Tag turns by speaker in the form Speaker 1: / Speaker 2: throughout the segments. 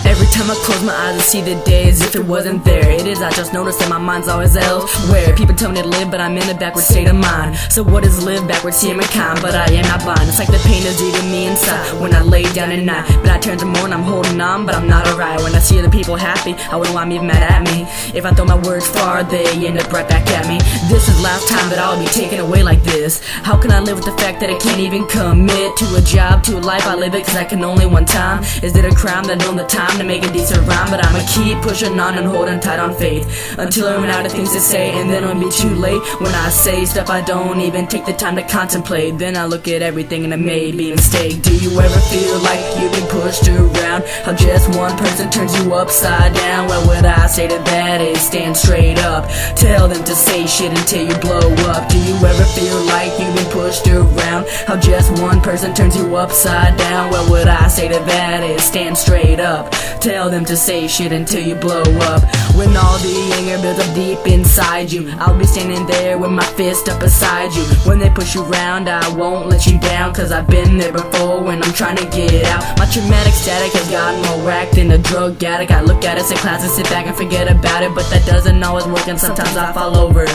Speaker 1: Every time I close my eyes, I see the day as if it wasn't there. It is, I just notice that my mind's always elsewhere. People tell me to live, but I'm in a backward state of mind. So what is live backwards? Humankind, but I am not blind. It's like the pain is eating me inside when I lay down at night. But I turn to morning, I'm holding on, but I'm not alright. When I see other people happy, I wouldn't want me mad at me. If I throw my words far, they end up right back at me. This is the last time that I'll be taken away like this. How can I live with the fact that I can't even commit to a job, to a life? I live it cause I can only one time. Is it a crime that I don't have the time to make a decent rhyme? But I'ma keep pushing on and holding tight on faith until I run out of things to say, and then it'll be too late when I say stuff I don't even take the time to contemplate. Then I look at everything and it may be a mistake. Do you ever feel like you've been pushed around? How just one person turns you upside down? What would I say to that is stand straight up. Tell them to say shit until you blow up. Do you ever feel like you've been pushed around? How just one person turns you upside down? What would I say to that is stand straight up. Tell them to say shit until you blow up. When all the anger builds up deep inside you, I'll be standing there with my fist up beside you. When they push you around, I won't let you down, cause I've been there before when I'm trying to get out. My traumatic static has gotten more whacked than a drug addict. I look at it, say class and sit back and forget about it, but that doesn't always work and sometimes I fall over.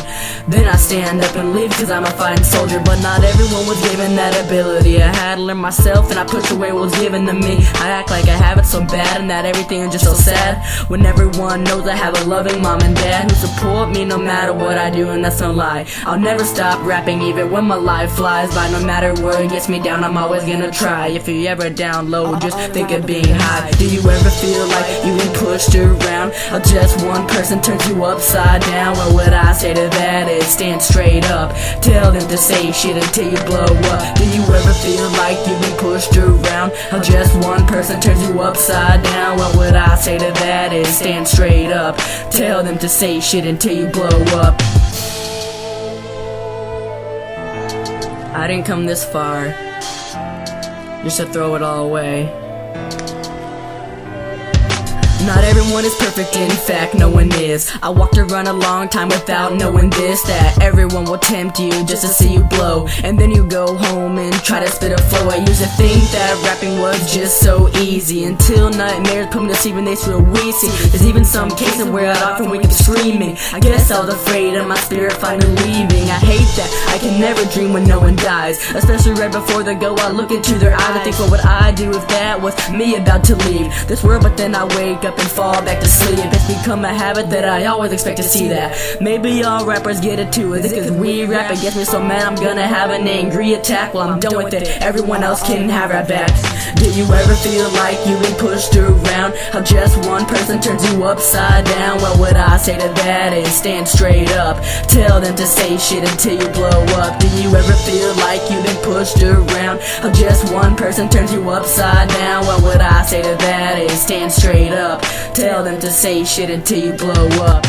Speaker 1: Then I stand up and leave cause I'm a fighting soldier, but not everyone was given that ability. I had to learn myself and I pushed away what was given to me. I act like I have it so bad and that everything is just so sad, when everyone knows I have a loving mom and dad who support me no matter what I do, and that's no lie. I'll never stop rapping even when my life flies by. No matter what gets me down, I'm always gonna try. If you're ever down low, just think of being high. Do you ever feel like you've been pushed around? How just one person turns you upside down? What would I say to that is stand straight up. Tell them to say shit until you blow up. Do you ever feel like you've been pushed around? How just one person turns you upside down? What would I say to that is stand straight up. Tell them to say shit until you blow up. I didn't come this far just to throw it all away. Not everyone is perfect, in fact no one is. I walked around a long time without knowing this, that everyone will tempt you just to see you blow, and then you go home and try to spit a flow. I used to think that rapping was just so easy, until nightmares put me to sleep and they feel wheezy. There's even some cases where I'd often wake up screaming. I guess I was afraid of my spirit finally leaving. I hate that I can never dream when no one dies, especially right before they go. I look into their eyes and think, what would I do if that was me about to leave this world? But then I wake up and fall back to sleep. It's become a habit that I always expect to see that. Maybe all rappers get it too. Is it cause we rap? It gets me so mad I'm gonna have an angry attack. Well, I'm done with it, everyone else can have rap backs. Do you ever feel like you've been pushed around? How just one person turns you upside down? What would I say to that is stand straight up. Tell them to say shit until you blow up. Do you ever feel like you've been pushed around? How just one person turns you upside down? What would I say to that is stand straight up. Tell them to say shit until you blow up.